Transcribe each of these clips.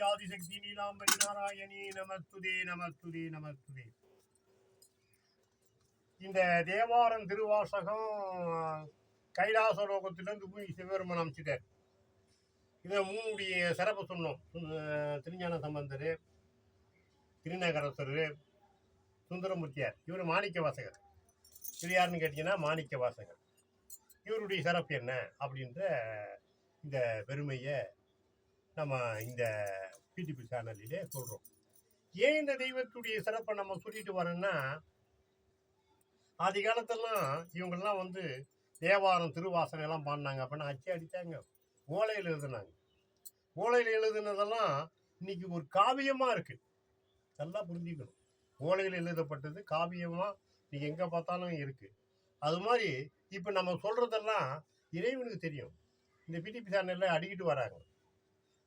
ஆதிசக்தி நீலாம்பரி நாராயணி நமஸ்துதே நமஸ்துதே நமஸ்துதே. இந்த தேவாரம் திருவாசகம் கைலாச லோகத்திலிருந்து போய் சிவபெருமன் அமைச்சிட்டார். இதை மூணுடைய சிறப்பு சொன்னோம். திருஞான சம்பந்தர், திருநகரசர், சுந்தரமூர்த்தியார். இவர் மாணிக்க வாசகர். இவர் யாருன்னு கேட்டீங்கன்னா மாணிக்க வாசகர். இவருடைய சிறப்பு என்ன அப்படின்ற இந்த பெருமையை நம்ம இந்த பிடிபி சேனலிலே சொல்கிறோம். ஏன் இந்த தெய்வத்துடைய சிறப்பை நம்ம சொல்லிட்டு வரோன்னா, ஆதி காலத்தெல்லாம் இவங்கெல்லாம் வந்து தேவாரம் திருவாசகம் எல்லாம் பாடினாங்க அப்படின்னா அச்சு அடித்தாங்க, ஓலையில் எழுதுனாங்க. ஓலையில் எழுதுனதெல்லாம் இன்னைக்கு ஒரு காவியமாக இருக்குது. நல்லா புரிஞ்சுக்கணும். ஓலையில் எழுதப்பட்டது காவியமாக இன்னைக்கு எங்கே பார்த்தாலும் இருக்குது. அது மாதிரி இப்போ நம்ம சொல்கிறதெல்லாம் இறைவனுக்கு தெரியும். இந்த பிடிபி சேனலில் அடிக்கிட்டு வராங்க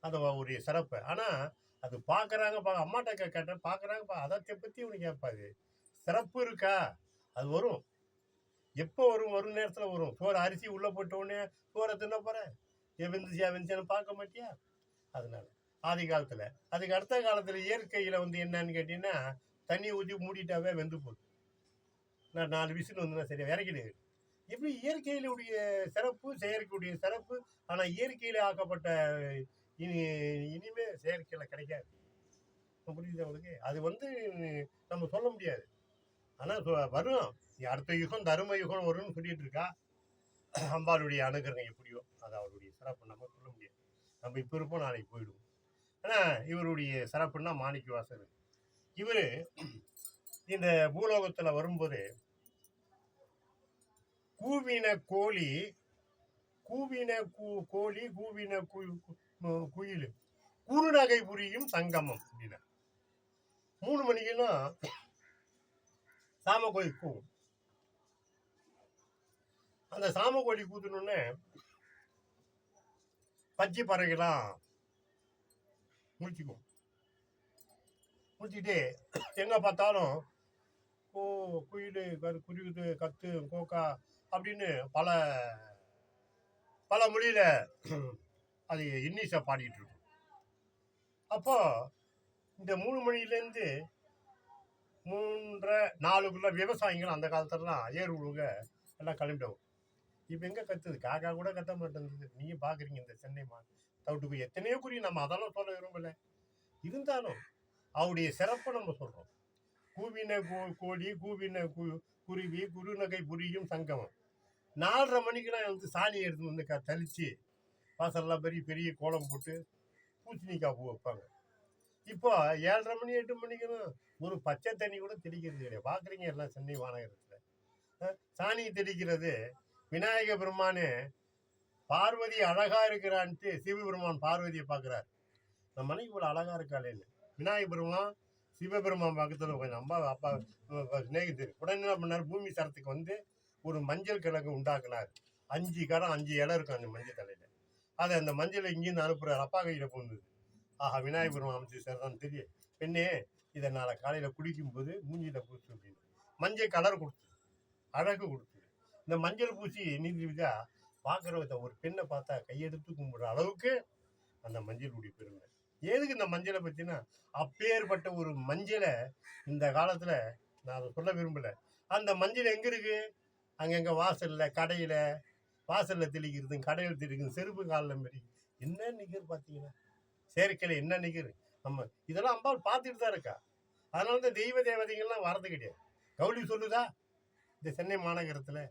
அதை ஒரு சிறப்பை. ஆனால் அது பார்க்குறாங்க, அம்மாட்ட கேட்டேன், பார்க்குறாங்க, அதை பற்றி ஒன்று கேட்பாது. சிறப்பு இருக்கா? அது வரும். எப்போ வரும்? வரும் நேரத்தில் வரும். சோறு அரிசி உள்ளே போட்டோடனே சோறை தின்ன போகிறேன், வெந்துச்சியான்னு பார்க்க மாட்டியா? அதனால ஆதி காலத்தில், அதுக்கு அடுத்த காலத்தில் இயற்கையில் வந்து என்னன்னு கேட்டிங்கன்னா, தண்ணி ஊற்றி மூடிட்டாவே வெந்து போகுது. நான் 4 விசில் வந்துன்னா சரியா இறக்கிடுது. எப்படி இயற்கையிலுடைய சிறப்பு, செயற்கையுடைய சிறப்பு. ஆனால் இயற்கையில் ஆக்கப்பட்ட இனிமே செயற்கையில் கிடைக்காது. புரியுது உங்களுக்கு? அது வந்து நம்ம சொல்ல முடியாது. ஆனால் வரும். அடுத்த யுகம் தரும யுகம் வரும்னு சொல்லிட்டு இருக்கா. அம்பாளுடைய அனுகிரகம் எப்படியோ அது அவருடைய சிறப்பு நம்ம சொல்ல முடியாது. நம்ம இப்போ இருப்போம், நாளைக்கு போயிடுவோம். ஆனால் இவருடைய சிறப்புன்னா மாணிக்க வாசகர். இவர் இந்த பூலோகத்தில் வரும்போது கூவின கோழி கூவின குயில் குறுநகை புரியும் சங்கமம் அப்படின்னா 3 மணிக்கெல்லாம் சாமக்கோழி கூவும். அந்த சாமக்கோழி கூத்துனோடனே பச்சை பறவைகளாம் முடிச்சுக்கும். முடிச்சுட்டு எங்கே பார்த்தாலும் ஓ குயில் குருகுது கத்து கோக்கா அப்படின்னு பல பல மொழியில் அது இன்னிசை பாடிட்டு இருக்கும். அப்போ இந்த 3 மணிலேருந்து 3:30 4 விவசாயிகள் அந்த காலத்துலலாம் ஏர் உழுக எல்லாம் கிளம்பிடுவோம். இப்போ எங்கே கத்துது? காக்கா கூட கத்த மாட்டேங்குது. நீங்கள் பார்க்குறீங்க இந்த சென்னை தவிட்டுக்கு எத்தனையோ குறி. நம்ம அதெல்லாம் சொல்ல விரும்பலை. இருந்தாலும் அவருடைய சிறப்பை நம்ம சொல்கிறோம். கூவின கோழி கூவின குருவி குறுநகை புரியும் சங்கமம். 4:30 மணிக்கெல்லாம் வந்து சாணி எடுத்து வந்து தெளித்து வாசல்லாம் பெரிய பெரிய கோலம் போட்டு பூசணிக்காய் பூ வைப்பாங்க. இப்போ 7:30 மணி 8 மணிக்கெல்லாம் ஒரு பச்சை தண்ணி கூட தெளிக்கிறது கிடையாது. பார்க்குறீங்க எல்லாம் சென்னை மாநகரத்தில். சாணி தெளிக்கிறது விநாயக பெருமானு பார்வதி அழகா இருக்கிறான்ட்டு சிவபெருமான் பார்வதியை பார்க்குறாரு. நம்ம மனைவி இவ்வளோ அழகா இருக்காளேன்னு விநாயக பெருமான் சிவபெருமான் பக்கத்தில் கொஞ்சம் அப்பா சிநேகிதர் உடனே என்ன பண்ணார்? பூமி சரத்துக்கு வந்து ஒரு மஞ்சள் கிழங்கு உண்டாக்குனார். 5 கரம் 5 இலை இருக்கும் அந்த மஞ்சள் தலையில். அதை அந்த மஞ்சளை இங்கேருந்து அனுப்புகிறார். அப்பா கையில் போகுது. ஆஹா, விநாயக பெருமான் அமைச்சு சரிதான் தெரியும். பெண்ணே, இதை நாளை காலையில் குடிக்கும்போது மூஞ்சியில் பூச்சு அப்படின்னு மஞ்சள் கலர் கொடுத்துது, அழகு கொடுத்துது. இந்த மஞ்சள் பூசி நீந்திவிட்டா பார்க்குறவங்க ஒரு பெண்ணை பார்த்தா கையெடுத்து கும்பிட்ற அளவுக்கு அந்த மஞ்சளுடைய பெருமை. எதுக்கு இந்த மஞ்சளை பற்றினா, அப்பேற்பட்ட ஒரு மஞ்சளை இந்த காலத்தில் நான் அதை சொல்ல விரும்பலை. அந்த மஞ்சள் எங்கே இருக்குது? அங்கங்கே வாசலில் கடையில் வாசலில் தெளிக்கிறது, கடையில் தெளிக்கிறது, செருப்பு காலில் மாரி என்ன நிகர் பார்த்தீங்கன்னா செயற்கையில் என்ன நிகர். நம்ம இதெல்லாம் அம்பாள் பார்த்துட்டு தான் இருக்கா. அதனால தான் தெய்வ தேவதைகள்லாம் வரது கிடையாது. கவுளி சொல்லுதா இந்த சென்னை மாநகரத்தில்?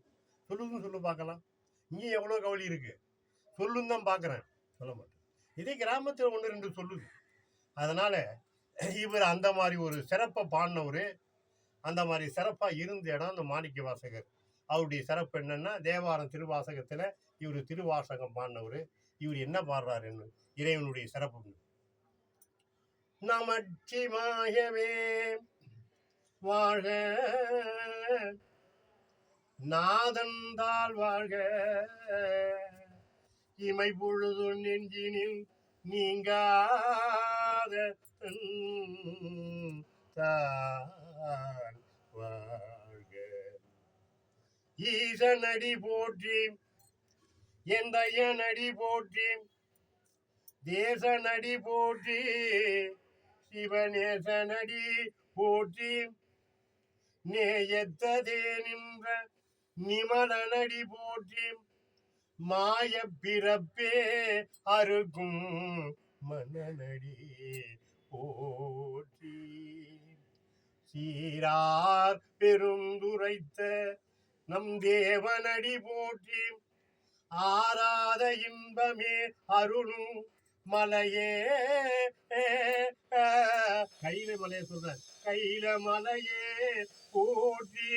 சொல்லுதுன்னு சொல்லு பார்க்கலாம். இங்கேயும் எவ்வளோ கவுளி இருக்குது, சொல்லுன்னு தான் பார்க்குறேன், சொல்ல மாட்டேன். இதே கிராமத்தில் 1 2 சொல்லுது. அதனால் இவர் அந்த மாதிரி ஒரு சிறப்பை பாடினவர், அந்த மாதிரி சிறப்பாக இருந்த இடம் அந்த மாணிக்க வாசகர். அவருடைய சிறப்பு என்னன்னா, தேவாரம் திருவாசகத்தில் இவர் திருவாசகம் பாடினவர். இவர் என்ன பாடுறாருன்னு இறைவனுடைய சிறப்பு. நமச்சிவாயவே வாழ்க, நாதந்தால் வாழ்க, இமை பொழுது நெஞ்சினில் நீங்காத வாழ்க. ஈசனடி போற்றி, எந்தையனடி போற்றி, தேசநடி போற்றி சிவநேசனடி போற்றி நேயத்ததே நின்ற நிமலனடி போற்றி மாய பிறப்பே அறுக்கும் மன்னனடி போற்றி சீரார் பெருந்துரைத்த நம் தேவனடி போற்றி ஆராத இன்பமே அருளும் மலையே கையில மலையை சொல்ற கையில மலையே போற்றி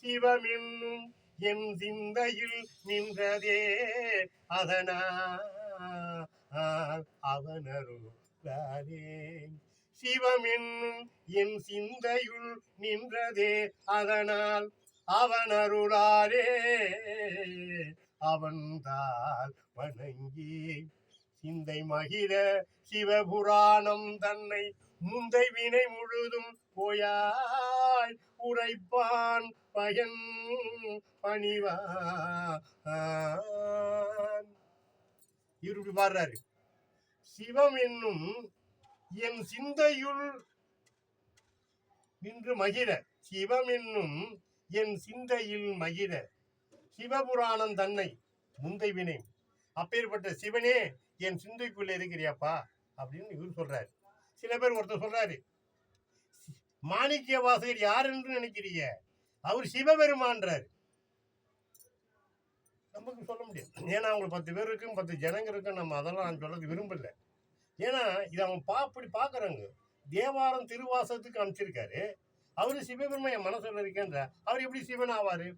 சிவமென்னும் என் சிந்தையில் நின்றதே அதனால் அவனருளாலே சிவமென்னும் என் சிந்தையுள் நின்றதே அதனால் அவனருளாலே அவன்தால் வணங்கி சிந்தை மகிழ சிவபுராணம் தன்னை முந்தை வினை முழுதும் போயாய் உரைப்பான் பயன் பணிவான். இவர் இப்படி பாடுறாரு, சிவம் என்னும் என் சிந்தையுள் நின்று மகிழ, சிவம் என்னும் என் சிந்தையில் மகிழ சிவபுராணம் தன்னை முந்தை வினை. அப்பேற்பட்ட சிவனே என் சிந்தைக்குள்ள இருக்கிறியாப்பா அப்படின்னு இவர் சொல்றாரு. சில பேர் ஒருத்தர் சொல்றாரு, மாணிக்க வாசகர் யார் என்று நினைக்கிறீங்க, அவர் சிவபெருமான்றார். நமக்கு சொல்ல முடியாது, ஏன்னா அவங்க 10 பேர் இருக்கும், 10 ஜனங்க இருக்கும். நம்ம அதெல்லாம் நான் சொல்றது விரும்பல. ஏன்னா இது அவங்க அப்படி பாக்குறாங்க. தேவாரம் திருவாசகத்துக்கு அனுப்பிச்சிருக்காரு, அவரு சிவபெருமான் என் மனசுல இருக்கேன்ற, அவர் எப்படி சிவன் ஆவாரு?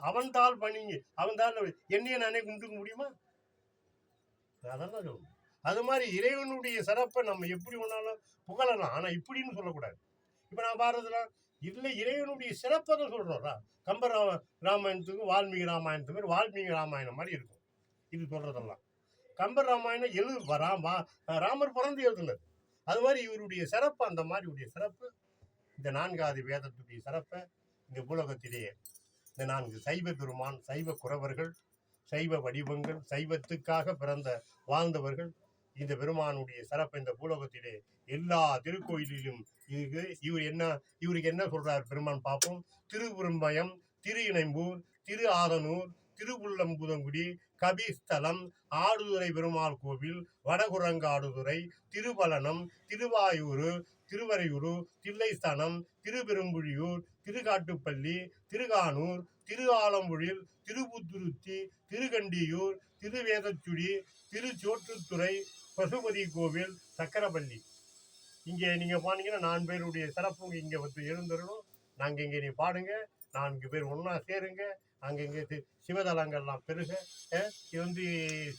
அவன் தாள் பணிங்க, அவன் தாள் என்னைய நானே கும்பிட்டுக்க முடியுமா? அதெல்லாம் சொல்லணும். அது மாதிரி இறைவனுடைய சிறப்பை நம்ம எப்படி ஒன்னாலும் புகழலாம், ஆனா இப்படின்னு சொல்லக்கூடாது. இப்ப நான் பாரதத்துல இல்லை, இறைவனுடைய சிறப்பை தான் சொல்றோம். கம்ப ராமாயணத்துக்கும் வால்மீகி ராமாயணத்துக்கு வால்மீகி ராமாயணம் மாதிரி இருக்கும் இது சொல்றதெல்லாம். கம்பர் ராமாயணம் ராமர் பிறந்து எழுதுனது. அது மாதிரி இவருடைய சிறப்பு, அந்த மாதிரி சிறப்பு, இந்த 4வது வேதத்துடைய சிறப்பை இந்த பூலோகத்திலேயே இந்த 4 சைவ பெருமான், சைவ குறவர்கள், சைவ வடிவங்கள், சைவத்துக்காக பிறந்த வாழ்ந்தவர்கள், இந்த பெருமானுடைய சிறப்பை இந்த பூலோகத்திலே எல்லா திருக்கோயிலிலும் இவருக்கு என்ன சொல்றார் பெருமான் பார்ப்போம். திருவுரும்பயம், திரு இணைம்பூர், திரு ஆதனூர், திருவுள்ளம்புதங்குடி, கபிஸ்தலம், ஆடுதுறை பெருமாள் கோவில், வடகுரங்காடுதுறை, திருவலனம், திருவாயூர், திருவரையூர், தில்லைஸ்தானம், திருபெரும்புழியூர், திருக்காட்டுப்பள்ளி, திருகானூர், திரு ஆலம்புழில், திருப்புத்துருத்தி, திருக்கண்டியூர், திருவேதச்சுடி, திருச்சோற்றுத்துறை, பசுபதி கோவில், சக்கரப்பள்ளி. இங்கே நீங்க பாத்தீங்கன்னா 4 பேருடைய சிறப்பு இங்க வந்து எழுந்துடணும். நாங்க இங்க நீ பாடுங்க, 4 பேர் ஒன்னா சேருங்க, அங்கங்க சிவதலங்கள்லாம் பெருக. இது வந்து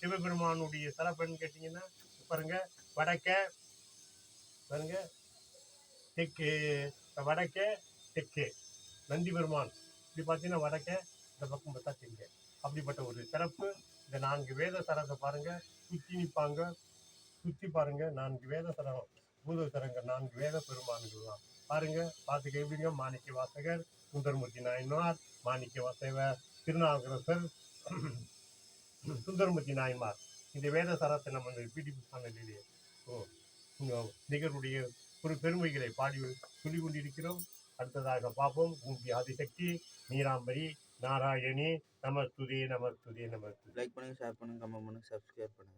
சிவபெருமானுடைய சிறப்புன்னு கேட்டீங்கன்னா பாருங்க, வடக்க பாருங்க, தெற்கு, வடக்க தெற்கு நந்தி பெருமான், இப்படி பார்த்தீங்கன்னா வடக்க, இந்த பக்கம் பார்த்தா தெற்கு. அப்படிப்பட்ட ஒரு சிறப்பு. இந்த 4 வேத சரத்தை பாருங்க, சுற்றி நிற்பாங்க, சுற்றி பாருங்க, 4 வேத சரம், பூத சரங்கள், 4 வேத பெருமான்கள் தான் பாருங்க. பார்த்து கேட்பீங்க. மாணிக்க வாசகர், சுந்தரமூர்த்தி நாயனார், மாணிக்க வாசகர், திருநாவுக்கரசர், சுந்தரமூர்த்தி நாயன்மார். இந்த வேத சரத்தை நம்ம இந்த பிடிபி சேனலிலேயே நிகழ்வுடைய ஒரு பெருமைகளை பாடி சொல்லிக் கொண்டிருக்கிறோம். அடுத்ததாக பார்ப்போம். மூர்த்தி ஆதிசக்தி, நீராம்பரி, நாராயணி, நமஸ்துதே நமஸ்துதே நமஸ்துதே. லைக் பண்ணுங்க, ஷேர் பண்ணுங்க, கமெண்ட் பண்ணுங்க, சப்ஸ்கிரைப் பண்ணுங்க.